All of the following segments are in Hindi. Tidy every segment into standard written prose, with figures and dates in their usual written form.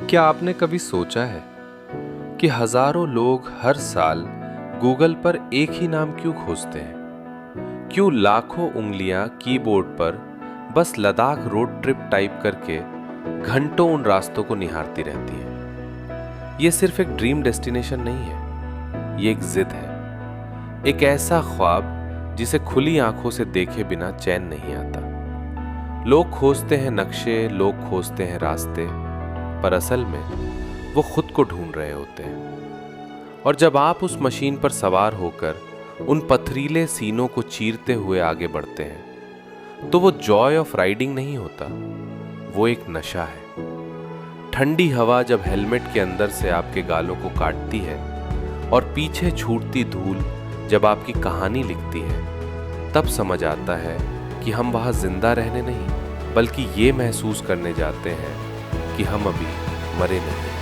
क्या आपने कभी सोचा है कि हजारों लोग हर साल गूगल पर एक ही नाम क्यों खोजते हैं? क्यों लाखों उंगलियां कीबोर्ड पर बस लद्दाख रोड ट्रिप टाइप करके घंटों उन रास्तों को निहारती रहती हैं? ये सिर्फ एक ड्रीम डेस्टिनेशन नहीं है, ये एक जिद है, एक ऐसा ख्वाब जिसे खुली आंखों से देखे बिना चैन नहीं आता। लोग खोजते हैं नक्शे, लोग खोजते हैं रास्ते, पर असल में वो खुद को ढूंढ रहे होते हैं। और जब आप उस मशीन पर सवार होकर उन पथरीले सीनों को चीरते हुए आगे बढ़ते हैं, तो वो जॉय ऑफ राइडिंग नहीं होता, वो एक नशा है। ठंडी हवा जब हेलमेट के अंदर से आपके गालों को काटती है और पीछे छूटती धूल जब आपकी कहानी लिखती है, तब समझ आता है कि हम वहां जिंदा रहने नहीं, बल्कि ये महसूस करने जाते हैं कि हम अभी मरे नहीं।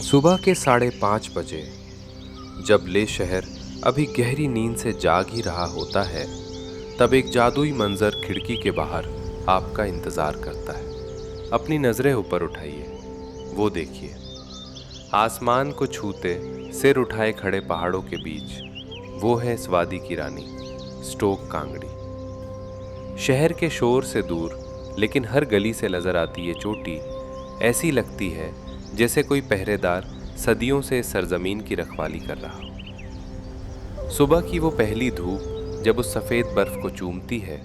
सुबह के 5:30 बजे, जब ले शहर अभी गहरी नींद से जाग ही रहा होता है, तब एक जादुई मंजर खिड़की के बाहर आपका इंतजार करता है। अपनी नजरें ऊपर उठाइए, वो देखिए, आसमान को छूते सिर उठाए खड़े पहाड़ों के बीच वो है इस वादी की रानी, स्टोक कांगड़ी। शहर के शोर से दूर लेकिन हर गली से नजर आती ये चोटी ऐसी लगती है जैसे कोई पहरेदार सदियों से इस सरजमीन की रखवाली कर रहा हो। सुबह की वो पहली धूप जब उस सफ़ेद बर्फ को चूमती है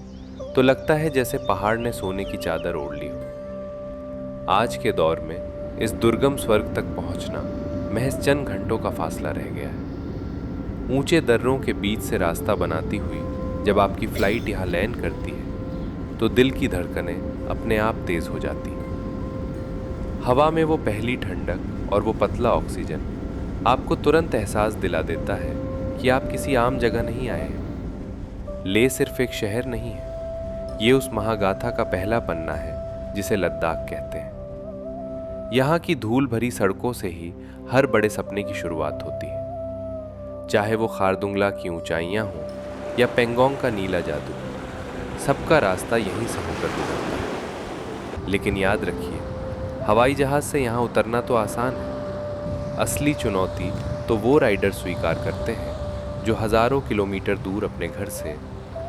तो लगता है जैसे पहाड़ ने सोने की चादर ओढ़ ली हो। आज के दौर में इस दुर्गम स्वर्ग तक पहुंचना महज चंद घंटों का फासला रह गया है। ऊंचे दर्रों के बीच से रास्ता बनाती हुई जब आपकी फ्लाइट यहाँ लैंड करती है तो दिल की धड़कनें अपने आप तेज हो जाती हैं। हवा में वो पहली ठंडक और वो पतला ऑक्सीजन आपको तुरंत एहसास दिला देता है कि आप किसी आम जगह नहीं आए हैं। ले सिर्फ एक शहर नहीं है, ये उस महागाथा का पहला पन्ना है जिसे लद्दाख कहते हैं। यहाँ की धूल भरी सड़कों से ही हर बड़े सपने की शुरुआत होती है। चाहे वो खारदुंगला की ऊंचाइयाँ हों या पेंगोंग का नीला जादू, सबका रास्ता यहीं से होकर गुजरता है। लेकिन याद रखिए, हवाई जहाज से यहाँ उतरना तो आसान है, असली चुनौती तो वो राइडर स्वीकार करते हैं जो हजारों किलोमीटर दूर अपने घर से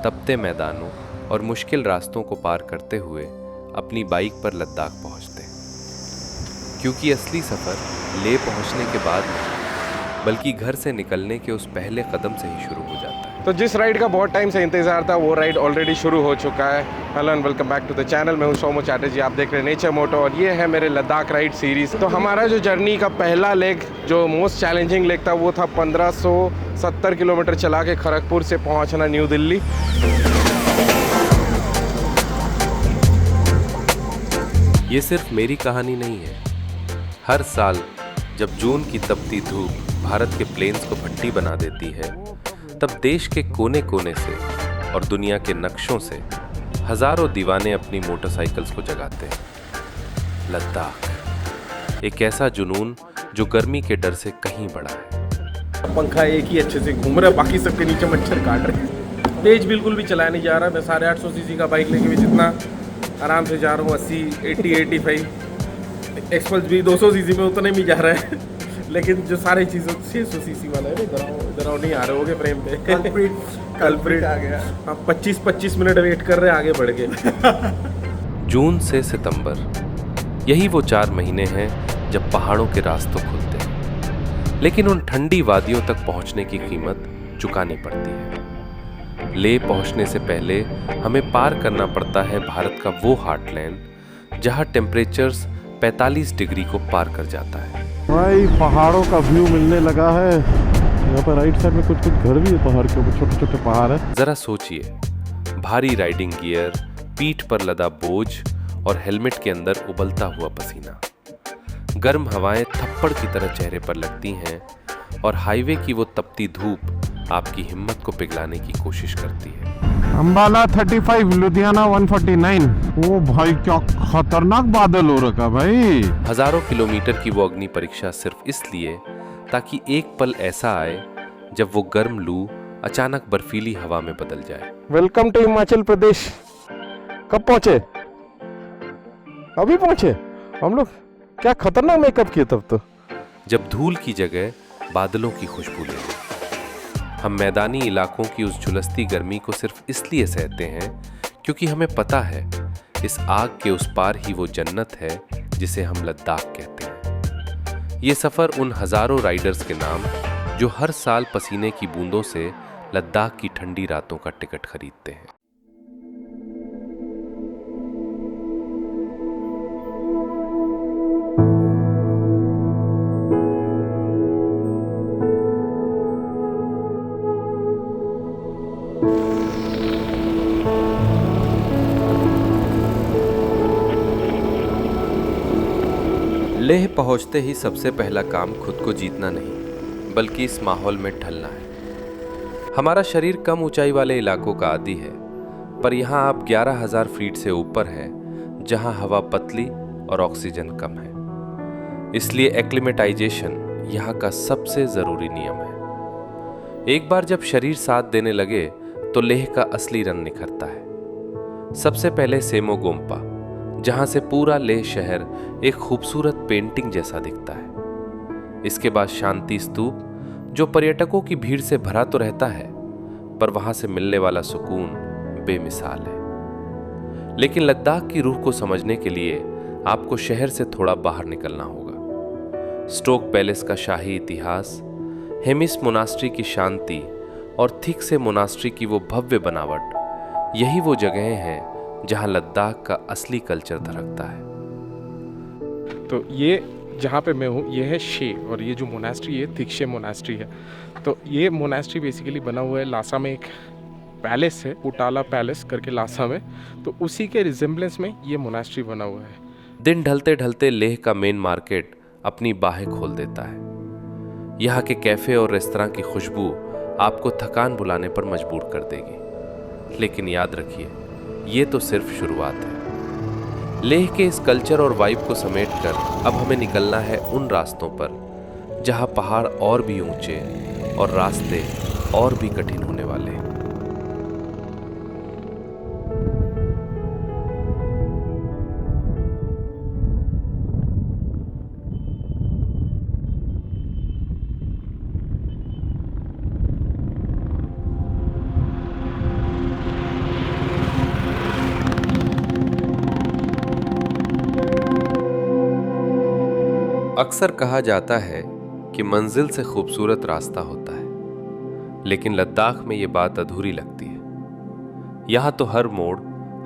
तपते मैदानों और मुश्किल रास्तों को पार करते हुए अपनी बाइक पर लद्दाख पहुँचते हैं। क्योंकि असली सफ़र ले पहुँचने के बाद नहीं, बल्कि घर से निकलने के उस पहले कदम से ही शुरू हो जाता है। तो जिस राइड का बहुत टाइम से इंतजार था वो राइड ऑलरेडी शुरू हो चुका है। Hello and welcome back to the channel. मैं हूं सोमो चैटर्जी, आप देख रहे हैं नेचर मोटो और ये है मेरे लद्दाख राइड सीरीज़। तो हमारा जो जर्नी का पहला लेग, जो मोस्ट चैलेंजिंग लेग था, वो था 1570 किलोमीटर चला के खड़गपुर से पहुंचना न्यू दिल्ली। ये सिर्फ मेरी कहानी नहीं है। हर साल जब जून की तपती धूप भारत के प्लेन्स को भट्टी बना देती है, तब देश के कोने कोने से और दुनिया के नक्शों से हजारों दीवाने अपनी मोटरसाइकिल्स को जगाते हैं। लद्दाख एक ऐसा जुनून जो गर्मी के डर से कहीं बड़ा है। पंखा एक ही अच्छे से घूम रहा है, बाकी सबके नीचे मच्छर काट रहे हैं। तेज बिल्कुल भी चलाया नहीं जा रहा। मैं 850 सीसी का बाइक लेके भी जितना आराम से जा रहा हूँ, 80, 80, 85, एक्सपल्स भी 200 सीसी में उतने भी जा रहा है। लेकिन जो सारी चीज़ें 600 सीसी वाला है, इधर नहीं आ रहे होगे फ्रेम पे। कल्प्रिट आ गया। हाँ, 25 मिनट वेट कर रहे हैं, आगे बढ़ गए। जून से सितंबर, यही वो 4 महीने हैं जब पहाड़ों के रास्ते खुलते हैं, लेकिन उन ठंडी वादियों तक पहुंचने की कीमत चुकानी पड़ती है। ले पहुंचने से पहले हमें पार करना पड़ता है भारत का वो हार्टलैंड जहां टेम्परेचर्स 45 डिग्री को पार कर जाता है। भाई पहाड़ों का व्यू मिलने लगा है। यहाँ पर राइट साइड में कुछ घर भी है, पहाड़ के ऊपर छोटे छोटे पहाड़ है। जरा सोचिए, भारी राइडिंग गियर, पीठ पर लदा बोझ और हेलमेट के अंदर उबलता हुआ पसीना। गर्म हवाएं थप्पड़ की तरह चेहरे पर लगती हैं और हाईवे की वो तपती धूप आपकी हिम्मत को पिघलाने की कोशिश करती है। अंबाला 35, लुधियाना 149। ओ भाई क्या खतरनाक बादल हो रखा भाई। हजारों किलोमीटर की वो अग्नि परीक्षा सिर्फ इसलिए ताकि एक पल ऐसा आए जब वो गर्म लू अचानक बर्फीली हवा में बदल जाए। Welcome to Himachal Pradesh. कब पहुंचे? अभी पहुंचे हम लोग। क्या खतरनाक मेकअप किया तब तो। जब धूल की जगह बादलों की खुशबू ले। हम मैदानी इलाकों की उस झुलसती गर्मी को सिर्फ इसलिए सहते हैं क्योंकि हमें पता है इस आग के उस पार ही वो जन्नत है जिसे हम लद्दाख कहते हैं। ये सफर उन हजारों राइडर्स के नाम जो हर साल पसीने की बूंदों से लद्दाख की ठंडी रातों का टिकट खरीदते हैं। लेह पहुंचते ही सबसे पहला काम खुद को जीतना नहीं बल्कि इस माहौल में ढलना है। हमारा शरीर कम ऊंचाई वाले इलाकों का आदी है, पर यहाँ आप 11,000 फीट से ऊपर हैं जहाँ हवा पतली और ऑक्सीजन कम है। इसलिए एक्लिमेटाइजेशन यहाँ का सबसे ज़रूरी नियम है। एक बार जब शरीर साथ देने लगे तो लेह का असली रंग निखरता है। सबसे पहले सेमो गोम्पा, जहां से पूरा लेह शहर एक खूबसूरत पेंटिंग जैसा दिखता है। इसके बाद शांति स्तूप, जो पर्यटकों की भीड़ से भरा तो रहता है पर वहां से मिलने वाला सुकून बेमिसाल है। लेकिन लद्दाख की रूह को समझने के लिए आपको शहर से थोड़ा बाहर निकलना होगा। स्टोक पैलेस का शाही इतिहास, हेमिस मोनास्ट्री की शांति और थिक से मोनास्ट्री की वो भव्य बनावट, यही वो जगहें हैं जहां लद्दाख का असली कल्चर धड़कता है। तो ये जहाँ पे मैं हूँ ये है शे, और ये जो मोनास्ट्री है थिक्शे मोनास्ट्री है। तो ये मोनास्ट्री बेसिकली बना हुआ है लासा में, एक पैलेस है पुटाला पैलेस करके लासा में, तो उसी के रिजेम्बलेंस में ये मोनास्ट्री बना हुआ है। दिन ढलते ढलते लेह का मेन मार्केट अपनी बाहें खोल देता है। यहाँ के कैफे और रेस्तरां की खुशबू आपको थकान बुलाने पर मजबूर कर देगी। लेकिन याद रखिए, ये तो सिर्फ शुरुआत है। लेह के इस कल्चर और वाइब को समेटकर अब हमें निकलना है उन रास्तों पर जहां पहाड़ और भी ऊंचे और रास्ते और भी कठिन होने वाले हैं। अक्सर कहा जाता है कि मंजिल से खूबसूरत रास्ता होता है, लेकिन लद्दाख में ये बात अधूरी लगती है। यहाँ तो हर मोड़,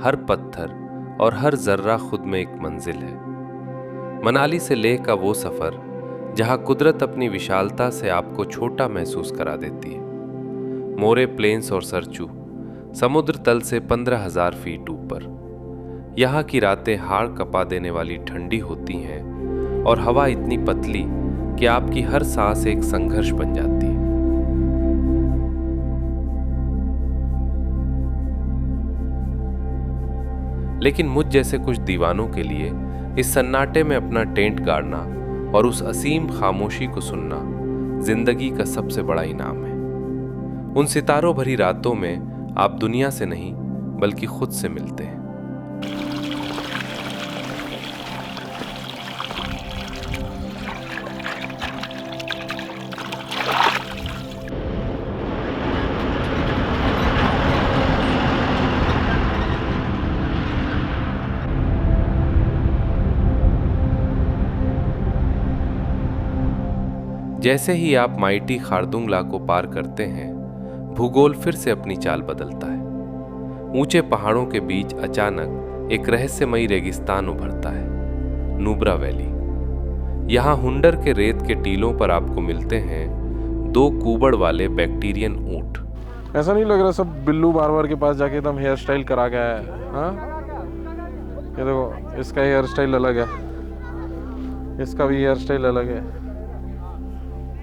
हर पत्थर और हर जर्रा खुद में एक मंजिल है। मनाली से लेह का वो सफर जहाँ कुदरत अपनी विशालता से आपको छोटा महसूस करा देती है। मोरे प्लेन्स और सरचू समुद्र तल से 15,000 फीट ऊपर। यहाँ की रातें हाड़ कपा देने वाली ठंडी होती हैं और हवा इतनी पतली कि आपकी हर सांस एक संघर्ष बन जाती है। लेकिन मुझ जैसे कुछ दीवानों के लिए इस सन्नाटे में अपना टेंट गाड़ना और उस असीम खामोशी को सुनना जिंदगी का सबसे बड़ा इनाम है। उन सितारों भरी रातों में आप दुनिया से नहीं बल्कि खुद से मिलते हैं। जैसे ही आप माइटी खारदुंगला को पार करते हैं, भूगोल फिर से अपनी चाल बदलता है। ऊंचे पहाड़ों के बीच अचानक एक रहस्यमयी रेगिस्तान उभरता है, नुब्रा वैली। यहाँ हुंडर के रेत के टीलों पर आपको मिलते हैं 2 कुबड़ वाले बैक्टीरियन ऊंट। ऐसा नहीं लग रहा सब बिल्लू बारबर के पास जाके एकदम हेयर स्टाइल करा गया है? हाँ, ये देखो, इसका हेयर स्टाइल अलग है, इसका भी हेयर स्टाइल अलग है,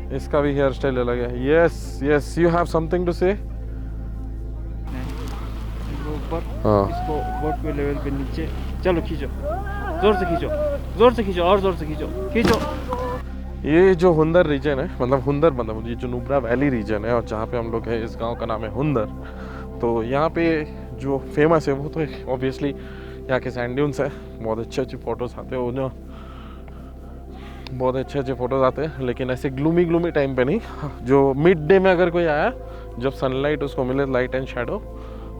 इसका भी हेयर स्टाइल अलग है। Yes yes, you have something to say? ऊपर, हाँ। इसको बोट के लेवल पे नीचे। चलो खींचो, जोर से खींचो, जोर से खींचो और जोर से खींचो, खींचो। ये जो हुंदर रीजन है, मतलब हुंदर मतलब ये जो नुब्रा वैली रीजन है और जहाँ पे हम लोग हैं, इस गांव का नाम है हुंदर। तो यहाँ पे जो फेमस है वो तो ऑब्वियसली यहाँ के सैंड ड्यून्स है। बहुत अच्छे अच्छे फ़ोटोज़ आते हैं वो जो बहुत अच्छे अच्छे फ़ोटोज़ आते हैं, लेकिन ऐसे ग्लूमी टाइम पे नहीं। जो मिड डे में अगर कोई आया, जब सनलाइट उसको मिले, लाइट एंड शेडो,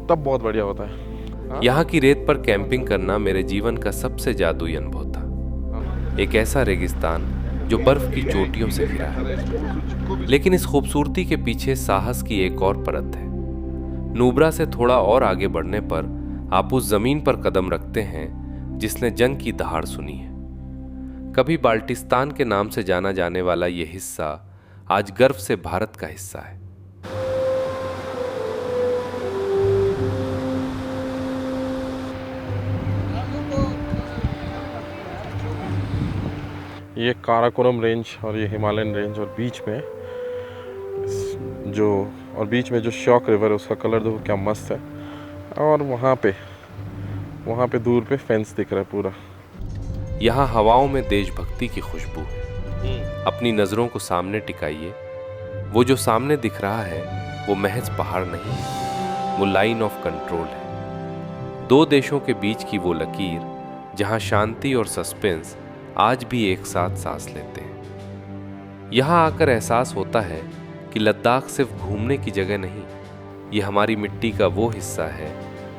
तब बहुत बढ़िया होता है। यहाँ की रेत पर कैंपिंग करना मेरे जीवन का सबसे जादुई अनुभव था। एक ऐसा रेगिस्तान जो बर्फ की चोटियों से घिरा है, लेकिन इस खूबसूरती के पीछे साहस की एक और परत है। नुब्रा से थोड़ा और आगे बढ़ने पर आप उस जमीन पर कदम रखते हैं जिसने जंग की दहाड़ सुनी है। कभी बाल्टिस्तान के नाम से जाना जाने वाला यह हिस्सा आज गर्व से भारत का हिस्सा है। ये काराकोरम रेंज और ये हिमालयन रेंज और बीच में जो शॉक रिवर है उसका कलर देखो क्या मस्त है। और वहाँ पे दूर पे फेंस दिख रहा है पूरा। यहाँ हवाओं में देशभक्ति की खुशबू है। अपनी नजरों को सामने टिकाइए, वो जो सामने दिख रहा है वो महज पहाड़ नहीं है, वो लाइन ऑफ कंट्रोल है। दो देशों के बीच की वो लकीर जहाँ शांति और सस्पेंस आज भी एक साथ सांस लेते हैं। यहाँ आकर एहसास होता है कि लद्दाख सिर्फ घूमने की जगह नहीं, ये हमारी मिट्टी का वो हिस्सा है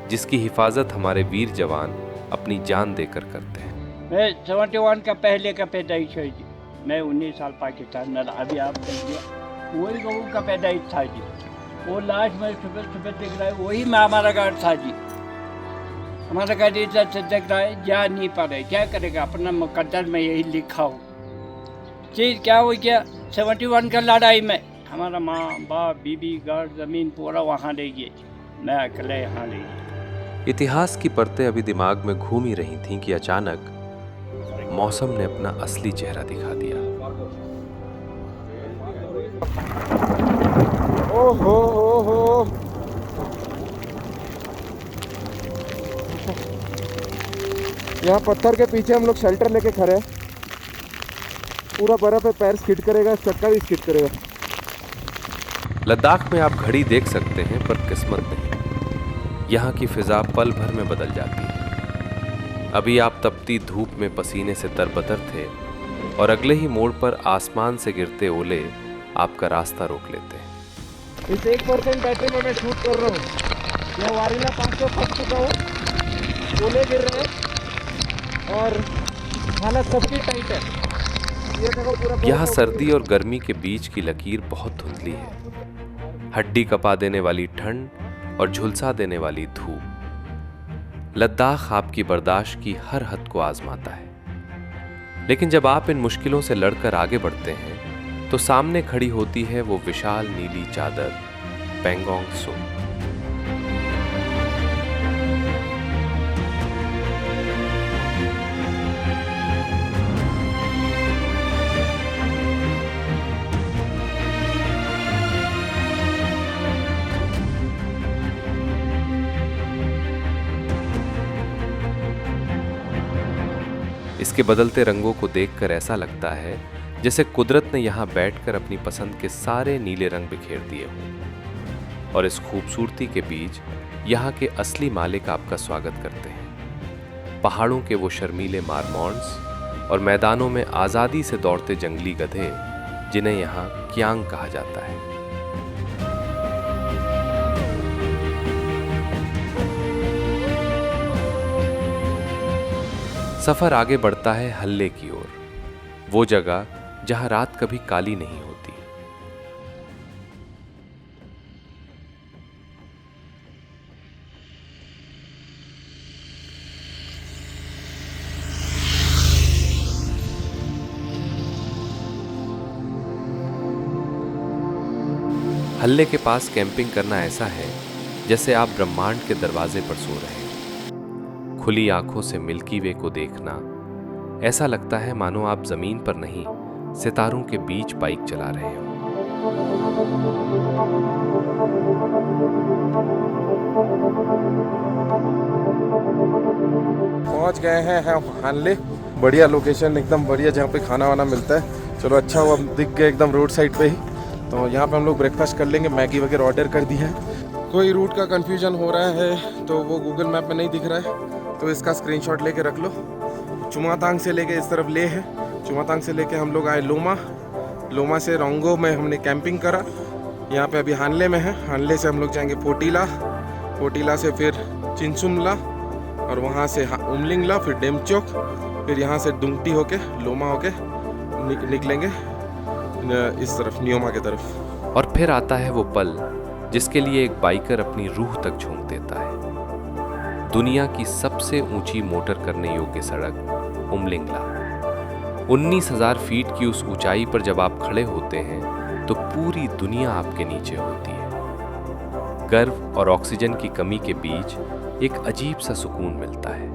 जिसकी हिफाजत हमारे वीर जवान अपनी जान देकर करते हैं। मैं 71 का पहले का पैदाइश है जी। मैं 19 साल पाकिस्तान में रहा। अभी आप देखिए वही लोगों का पैदाइश था जी। वो लास्ट में सुबह दिख रहा है, वही में हमारा घर था जी। हमारा घर इज्जत से देख रहा है, जा नहीं पा रहे, क्या करेगा, अपना मुकद्दर में यही लिखा हो। चीज़ क्या हो गया 71 का लड़ाई में हमारा माँ बाप बीबी घर ज़मीन पूरा वहाँ ले गए, मैं अकेले यहाँ ले गया। इतिहास की परतें अभी दिमाग में घूम ही रही थीं कि अचानक मौसम ने अपना असली चेहरा दिखा दिया। ओहो यहाँ पत्थर के पीछे हम लोग शेल्टर लेके खड़े हैं। पूरा बर्फ पे पैर स्किड करेगा, चक्का भी स्किड करेगा। लद्दाख में आप घड़ी देख सकते हैं पर किस्मत नहीं। यहाँ की फिजा पल भर में बदल जाती है। अभी आप तपती धूप में पसीने से तरबतर थे और अगले ही मोड़ पर आसमान से गिरते ओले आपका रास्ता रोक लेते हैं। इस 1% बैटरी में मैं शूट कर रहा हूँ। मैं वारीला 500 फंस चुका हूँ, ओले गिर रहे हैं और हालत सबकी टाइट है। ये देखो पूरा यहाँ सर्दी और गर्मी के बीच की लकीर बहुत धुंधली है। हड्डी कपा देने वाली ठंड और झुलसा देने वाली धूप। लद्दाख आपकी बर्दाश्त की हर हद को आजमाता है। लेकिन जब आप इन मुश्किलों से लड़कर आगे बढ़ते हैं तो सामने खड़ी होती है वो विशाल नीली चादर, पेंगोंग त्सो। इसके बदलते रंगों को देखकर ऐसा लगता है जैसे कुदरत ने यहाँ बैठकर अपनी पसंद के सारे नीले रंग बिखेर दिए हों। और इस खूबसूरती के बीच यहाँ के असली मालिक आपका स्वागत करते हैं। पहाड़ों के वो शर्मीले मारमॉन्स और मैदानों में आज़ादी से दौड़ते जंगली गधे, जिन्हें यहाँ क्यांग कहा जाता है। सफर आगे बढ़ता है हल्ले की ओर, वो जगह जहां रात कभी काली नहीं होती। हल्ले के पास कैंपिंग करना ऐसा है जैसे आप ब्रह्मांड के दरवाजे पर सो रहे हैं। खुली आंखों से मिल्की वे को देखना ऐसा लगता है मानो आप जमीन पर नहीं, सितारों के बीच बाइक चला रहे हो। पहुंच गए हैं हम हानले। बढ़िया लोकेशन, एकदम बढ़िया, जहाँ पे खाना वाना मिलता है। चलो अच्छा हुआ दिख गए एकदम रोड साइड पे ही। तो यहाँ पे हम लोग ब्रेकफास्ट कर लेंगे। मैगी वगैरह ऑर्डर कर दी है। कोई रूट का कन्फ्यूजन हो रहा है तो वो गूगल मैप में नहीं दिख रहा है तो इसका स्क्रीनशॉट लेके रख लो। चुमातांग से लेके इस तरफ ले है। चुमातांग से लेके हम लोग आए लोमा। लोमा से रोंगो में हमने कैंपिंग करा। यहाँ पे अभी हानले में है। हानले से हम लोग जाएंगे पोटीला। पोटीला से फिर चिंसुमला और वहाँ से उमलिंगला, फिर डेमचोक, फिर यहाँ से दुंगटी होके लोमा होके निकलेंगे इस तरफ नियोमा की तरफ। और फिर आता है वो पल जिसके लिए एक बाइकर अपनी रूह तक झोंक देता है। दुनिया की सबसे ऊंची मोटर करने योग्य सड़क उमलिंगला। 19,000 फीट की उस ऊंचाई पर जब आप खड़े होते हैं तो पूरी दुनिया आपके नीचे होती है। गर्व और ऑक्सीजन की कमी के बीच एक अजीब सा सुकून मिलता है।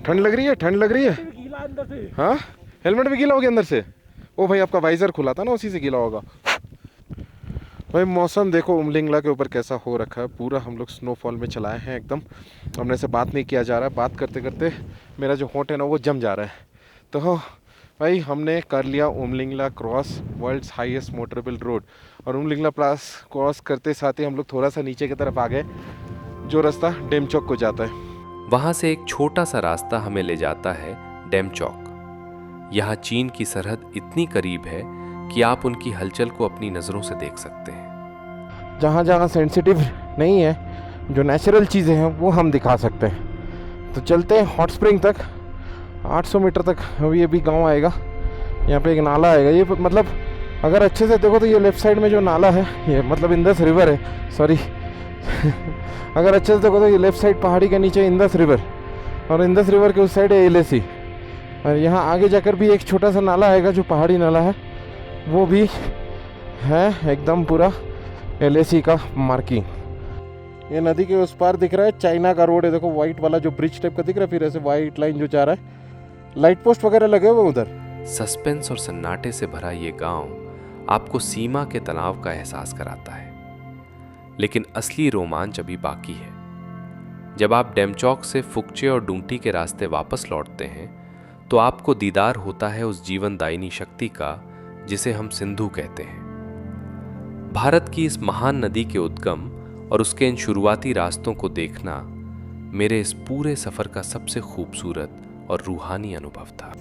ठंड लग रही है, ठंड लग रही है। हाँ, हेलमेट भी गीला हो गया अंदर से। ओ भाई, आपका वाइजर खुला था ना, उसी से गीला होगा। भाई मौसम देखो उमलिंगला के ऊपर कैसा हो रखा है। पूरा हम लोग स्नोफॉल में चलाए हैं एकदम। हमने से बात नहीं किया जा रहा है। बात करते करते मेरा जो होंठ है ना वो जम जा रहा है। तो भाई हमने कर लिया Umlingla cross, world's highest motorable road. और उमलिंगला पास क्रॉस करते साथ ही हम लोग थोड़ा सा नीचे की तरफ आ गए, जो रास्ता डेमचौक को जाता है। वहां से एक छोटा सा रास्ता हमें ले जाता है डेमचौक। यहाँ चीन की सरहद इतनी करीब है कि आप उनकी हलचल को अपनी नज़रों से देख सकते हैं। जहाँ जहाँ सेंसिटिव नहीं है, जो नेचुरल चीज़ें हैं वो हम दिखा सकते हैं। तो चलते हैं हॉट स्प्रिंग तक। 800 मीटर तक अभी अभी गांव आएगा। यहाँ पे एक नाला आएगा। ये मतलब अगर अच्छे से देखो तो ये लेफ्ट साइड में जो नाला है, ये मतलब इंदस रिवर है, सॉरी अगर अच्छे से देखो तो ये लेफ्ट साइड पहाड़ी के नीचे इंदस रिवर, और इंदस रिवर के उस साइड है एलएसी। और यहाँ आगे जाकर भी एक छोटा सा नाला आएगा जो पहाड़ी नाला है, वो भी है एकदम पूरा एलएसी का मार्किंग। ये नदी के उस पार दिख रहा है चाइना का रोड है। देखो वाइट वाला जो ब्रिज टाइप का दिख रहा है, फिर ऐसे वाइट लाइन जो जा रहा है। लाइट पोस्ट वगैरह लगे हुए उधर। सस्पेंस और सन्नाटे से भरा ये गांव आपको सीमा के तनाव का एहसास कराता है, लेकिन असली रोमांच अभी बाकी है। जब आप डेमचौक से फुकचे और डूंगटी के रास्ते वापस लौटते हैं तो आपको दीदार होता है उस जीवनदायिनी शक्ति का जिसे हम सिंधु कहते हैं। भारत की इस महान नदी के उद्गम और उसके इन शुरुआती रास्तों को देखना मेरे इस पूरे सफर का सबसे खूबसूरत और रूहानी अनुभव था।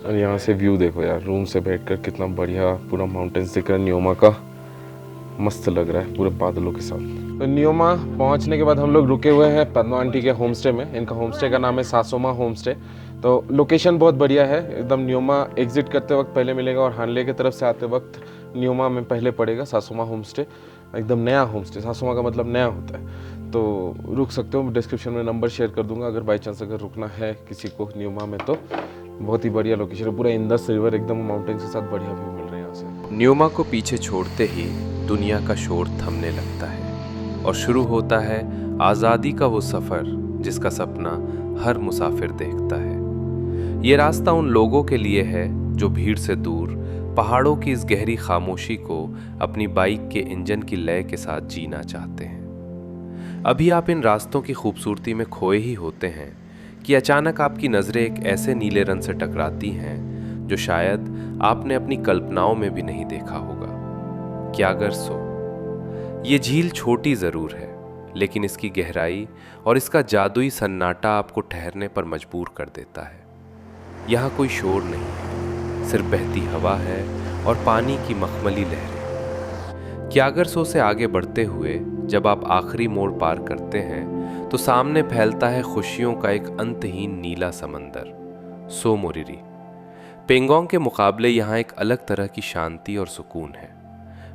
और यहाँ से व्यू देखो यार, रूम से बैठकर कितना बढ़िया पूरा माउंटेन्स दिख रहा है नियोमा का। मस्त लग रहा है पूरे बादलों के साथ। तो नियोमा पहुँचने के बाद हम लोग रुके हुए हैं पद्मा आंटी के होम स्टे में। इनका होम स्टे का नाम है सासोमा होम स्टे। तो लोकेशन बहुत बढ़िया है एकदम। नियोमा एग्जिट करते वक्त पहले मिलेगा और हानले की तरफ से आते वक्त नियोमा में पहले पड़ेगा सासोमा होम स्टे। एकदम नया होम स्टे, सासोमा का मतलब नया होता है। तो रुक सकते हो, डिस्क्रिप्शन में नंबर शेयर कर दूंगा अगर बाई चांस अगर रुकना है किसी को नियोमा में। तो बहुत ही बढ़िया लोकेशन है, पूरा इंदस रिवर एकदम माउंटेन के साथ बढ़िया व्यू मिल रहा है यहाँ से। नियोमा को पीछे छोड़ते ही दुनिया का शोर थमने लगता है और शुरू होता है आज़ादी का वो सफ़र जिसका सपना हर मुसाफिर देखता है। ये रास्ता उन लोगों के लिए है जो भीड़ से दूर पहाड़ों की इस गहरी खामोशी को अपनी बाइक के इंजन की लय के साथ जीना चाहते हैं। अभी आप इन रास्तों की खूबसूरती में खोए ही होते हैं कि अचानक आपकी नज़रें एक ऐसे नीले रंग से टकराती हैं जो शायद आपने अपनी कल्पनाओं में भी नहीं देखा होगा। क्या अगर सो? ये झील छोटी ज़रूर है, लेकिन इसकी गहराई और इसका जादुई सन्नाटा आपको ठहरने पर मजबूर कर देता है। यहाँ कोई शोर नहीं है, सिर्फ बहती हवा है और पानी की मखमली लहरें। क्यागरसो से आगे बढ़ते हुए जब आप आखिरी मोड़ पार करते हैं तो सामने फैलता है खुशियों का एक अंतहीन नीला समंदर, सो मोरिरी। पेंगोंग के मुकाबले यहाँ एक अलग तरह की शांति और सुकून है।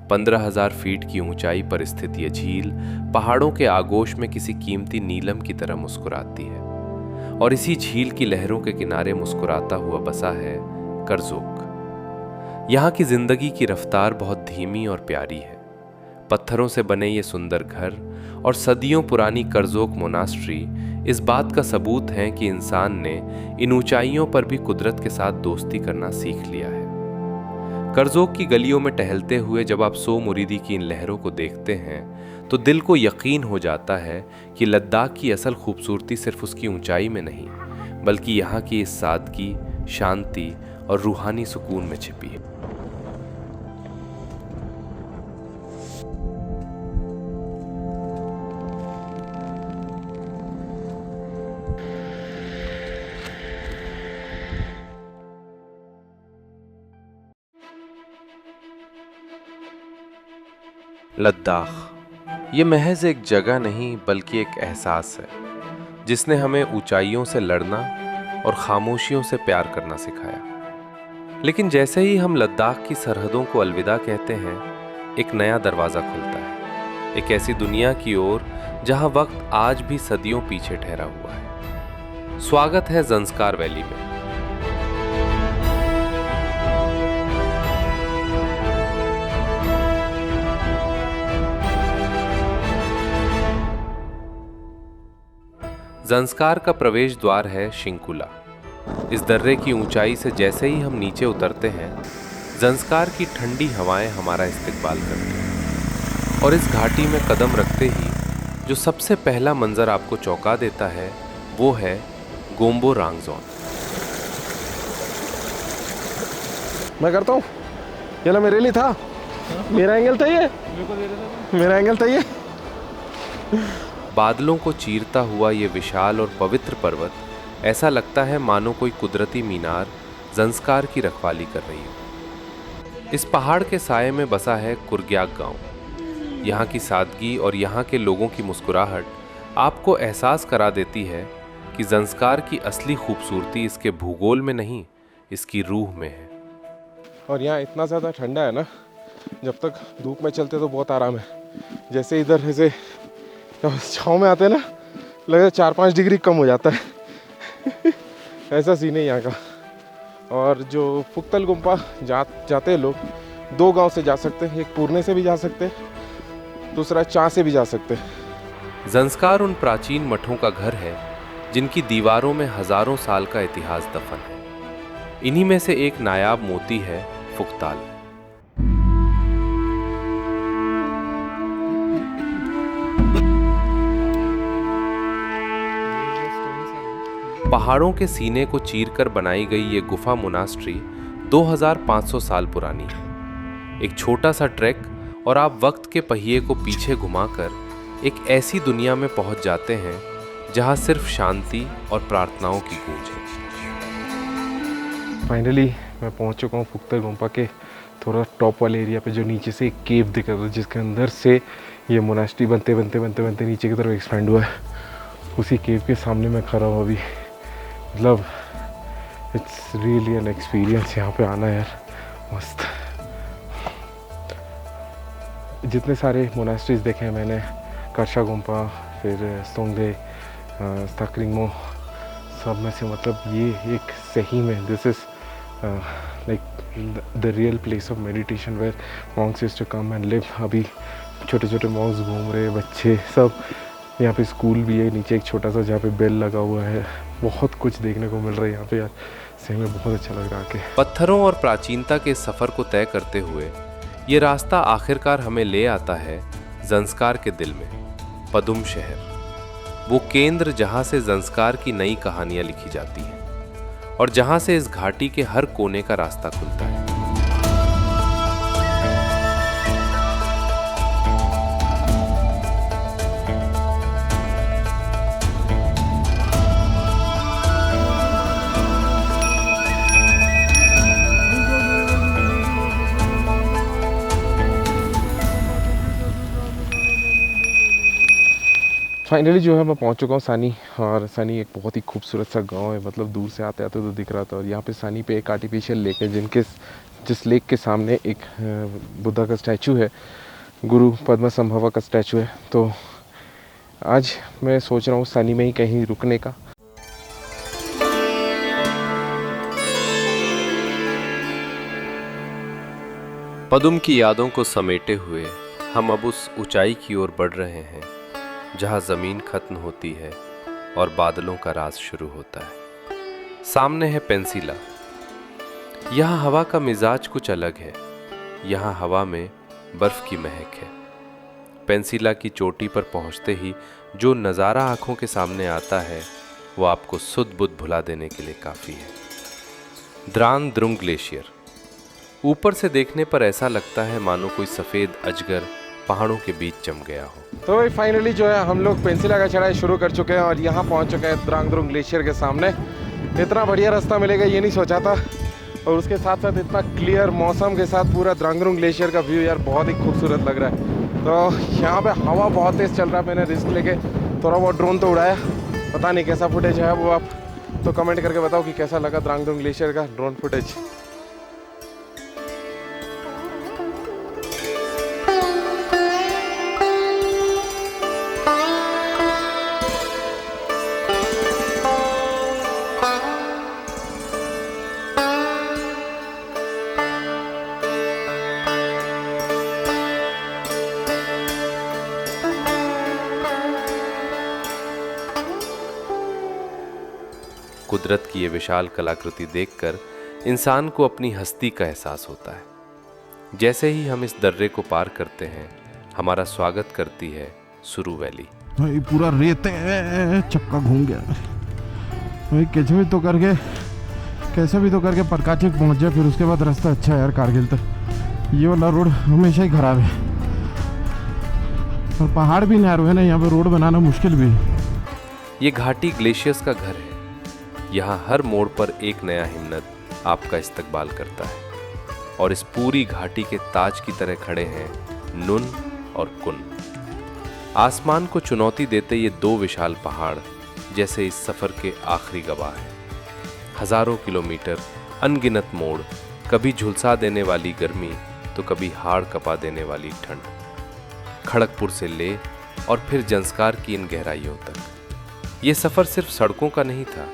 15,000 फीट की ऊंचाई पर स्थित यह झील पहाड़ों के आगोश में किसी कीमती नीलम की तरह मुस्कुराती है, और इसी झील की लहरों के किनारे मुस्कुराता हुआ बसा है करजोक। यहाँ की जिंदगी की रफ्तार बहुत धीमी और प्यारी है। पत्थरों से बने ये सुंदर घर और सदियों पुरानी करजोक मोनास्ट्री इस बात का सबूत है कि इंसान ने इन ऊंचाइयों पर भी कुदरत के साथ दोस्ती करना सीख लिया है। करजोक की गलियों में टहलते हुए जब आप सो मुरीदी की इन लहरों को देखते हैं तो दिल को यकीन हो जाता है कि लद्दाख की असल खूबसूरती सिर्फ उसकी ऊंचाई में नहीं, बल्कि यहाँ की इस सादगी, शांति और रूहानी सुकून में छिपी है। लद्दाख ये महज एक जगह नहीं बल्कि एक एहसास है जिसने हमें ऊंचाइयों से लड़ना और खामोशियों से प्यार करना सिखाया। लेकिन जैसे ही हम लद्दाख की सरहदों को अलविदा कहते हैं, एक नया दरवाज़ा खुलता है, एक ऐसी दुनिया की ओर जहां वक्त आज भी सदियों पीछे ठहरा हुआ है। स्वागत है ज़ंस्कार वैली में। ज़ंस्कार का प्रवेश द्वार है शिंकुला। इस दर्रे की ऊंचाई से जैसे ही हम नीचे उतरते हैं, ज़ंस्कार की ठंडी हवाएं हमारा इस्तकबाल करती हैं, और इस घाटी में कदम रखते ही जो सबसे पहला मंजर आपको चौंका देता है वो है गोम्बो रांगजोन। मैं करता हूँ, ये ना मेरे लिए था, मेरा एंगल था ये, मेरा एंगल था ये। बादलों को चीरता हुआ ये विशाल और पवित्र पर्वत ऐसा लगता है मानो कोई कुदरती मीनार ज़ंस्कार की रखवाली कर रही हो। इस पहाड़ के साये में बसा है कुर्ग्याक गांव। यहाँ की सादगी और यहाँ के लोगों की मुस्कुराहट आपको एहसास करा देती है कि ज़ंस्कार की असली खूबसूरती इसके भूगोल में नहीं, इसकी रूह में है। और यहाँ इतना ज़्यादा ठंडा है ना, जब तक धूप में चलते तो बहुत आराम है। जैसे इधर ऐसे छाँव में आते हैं ना, लगता है 4-5 डिग्री कम हो जाता है। ऐसा सीन है यहाँ का। और जो फुक्तल गुम्पा जाते हैं लोग, 2 गांव से जा सकते हैं, एक पुरने से भी जा सकते हैं, दूसरा चा से भी जा सकते हैं। ज़ंस्कार उन प्राचीन मठों का घर है जिनकी दीवारों में हजारों साल का इतिहास दफन है। इन्हीं में से एक नायाब मोती है फुक्ताल। पहाड़ों के सीने को चीरकर बनाई गई ये गुफा मोनास्ट्री 2500 साल पुरानी है। एक छोटा सा ट्रैक और आप वक्त के पहिए को पीछे घुमाकर एक ऐसी दुनिया में पहुंच जाते हैं जहां सिर्फ शांति और प्रार्थनाओं की गूंज है। फाइनली मैं पहुंच चुका हूँ फुक्तल गुम्पा के थोड़ा टॉप वाले एरिया पे, जो नीचे से एक केव दिख रहा था जिसके अंदर से ये मोनास्ट्री बनते बनते नीचे की तरफ एक्सपेंड हुआ है। उसी केव के सामने मैं खड़ा हूँ अभी। मतलब इट्स रियली एन एक्सपीरियंस यहाँ पे आना यार, मस्त। जितने सारे मोनास्ट्रीज देखे हैं मैंने, कर्शा गुम्पा, फिर सोंगदे, स्ताकरिंगमो, सब में से मतलब ये एक सही में this is like the real place of meditation where monks used to come and live. अभी छोटे छोटे मॉन्क्स घूम रहे हैं, बच्चे सब। यहाँ पे स्कूल भी है, नीचे एक छोटा सा जहाँ पे बेल लगा हुआ है। बहुत कुछ देखने को मिल रहा है यहाँ पे यार, सही में बहुत अच्छा लग रहा है। पत्थरों और प्राचीनता के सफ़र को तय करते हुए ये रास्ता आखिरकार हमें ले आता है ज़ंस्कार के दिल में, पदुम शहर, वो केंद्र जहाँ से ज़ंस्कार की नई कहानियाँ लिखी जाती हैं और जहाँ से इस घाटी के हर कोने का रास्ता खुलता है। फाइनली जो है मैं पहुंच चुका हूँ सानी। और सानी एक बहुत ही खूबसूरत सा गांव है, मतलब दूर से आते आते तो दिख रहा था। और यहाँ पे सानी पे एक आर्टिफिशियल लेक है जिस लेक के सामने एक बुद्धा का स्टैचू है, गुरु पद्म संभवा का स्टैचू है। तो आज मैं सोच रहा हूँ सानी में ही कहीं रुकने का। पदुम की यादों को समेटे हुए हम अब उस ऊंचाई की ओर बढ़ रहे हैं जहां जमीन खत्म होती है और बादलों का राज शुरू होता है। सामने है पेंसिला। यहाँ हवा का मिजाज कुछ अलग है। यहाँ हवा में बर्फ की महक है। पेंसिला की चोटी पर पहुंचते ही जो नज़ारा आंखों के सामने आता है वो आपको सुध बुध भुला देने के लिए काफ़ी है। द्रांग द्रुंग ग्लेशियर। ऊपर से देखने पर ऐसा लगता है मानो कोई सफ़ेद अजगर पहाड़ों के बीच जम गया हो। तो भाई फाइनली जो है हम लोग पेंसिला का चढ़ाई शुरू कर चुके हैं और यहाँ पहुँच चुके हैं द्रांग द्रुंग ग्लेशियर के सामने। इतना बढ़िया रास्ता मिलेगा ये नहीं सोचा था, और उसके साथ साथ इतना क्लियर मौसम के साथ पूरा द्रांग द्रुंग ग्लेशियर का व्यू यार बहुत ही खूबसूरत लग रहा है। तो यहाँ पे हवा बहुत तेज़ चल रहा है। मैंने रिस्क लेके थोड़ा बहुत ड्रोन तो उड़ाया, पता नहीं कैसा फुटेज है वो आप तो कमेंट करके बताओ कि कैसा लगा द्रांग द्रुंग ग्लेशियर का ड्रोन फुटेज। कुदरत की ये विशाल कलाकृति देखकर इंसान को अपनी हस्ती का एहसास होता है। जैसे ही हम इस दर्रे को पार करते हैं हमारा स्वागत करती है सुरू वैली। भाई पूरा रेत है, चक्का घूम गया भाई। कैसे भी तो करके परकाचिक पहुंच जाए, फिर उसके बाद रास्ता अच्छा है यार कारगिल तक। ये वाला रोड हमेशा ही खराब है और पहाड़ भी नैरो है ना, यहाँ पे रोड बनाना मुश्किल भी है। ये घाटी ग्लेशियर्स का घर है। यहाँ हर मोड़ पर एक नया हिम्मत आपका इस्तकबाल करता है और इस पूरी घाटी के ताज की तरह खड़े हैं नुन और कुन। आसमान को चुनौती देते ये दो विशाल पहाड़ जैसे इस सफ़र के आखिरी गवाह हैं। हजारों किलोमीटर, अनगिनत मोड़, कभी झुलसा देने वाली गर्मी तो कभी हाड़ कपा देने वाली ठंड। खड़गपुर से ले और फिर जंस्कार की इन गहराइयों तक। ये सफ़र सिर्फ सड़कों का नहीं था,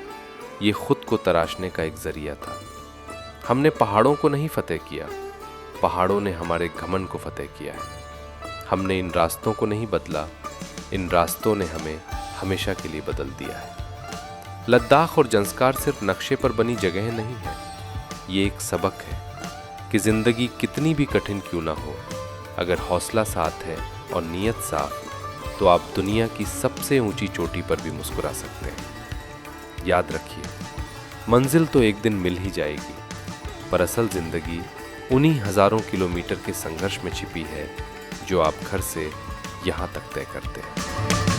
ये खुद को तराशने का एक जरिया था। हमने पहाड़ों को नहीं फतेह किया, पहाड़ों ने हमारे घमंड को फतेह किया है। हमने इन रास्तों को नहीं बदला, इन रास्तों ने हमें हमेशा के लिए बदल दिया है। लद्दाख और जंस्कार सिर्फ नक्शे पर बनी जगह नहीं है, ये एक सबक है कि जिंदगी कितनी भी कठिन क्यों ना हो, अगर हौसला साथ है और नीयत साफ तो आप दुनिया की सबसे ऊंची चोटी पर भी मुस्कुरा सकते हैं। याद रखिए, मंजिल तो एक दिन मिल ही जाएगी, पर असल जिंदगी उन्हीं हजारों किलोमीटर के संघर्ष में छिपी है जो आप घर से यहाँ तक तय करते हैं।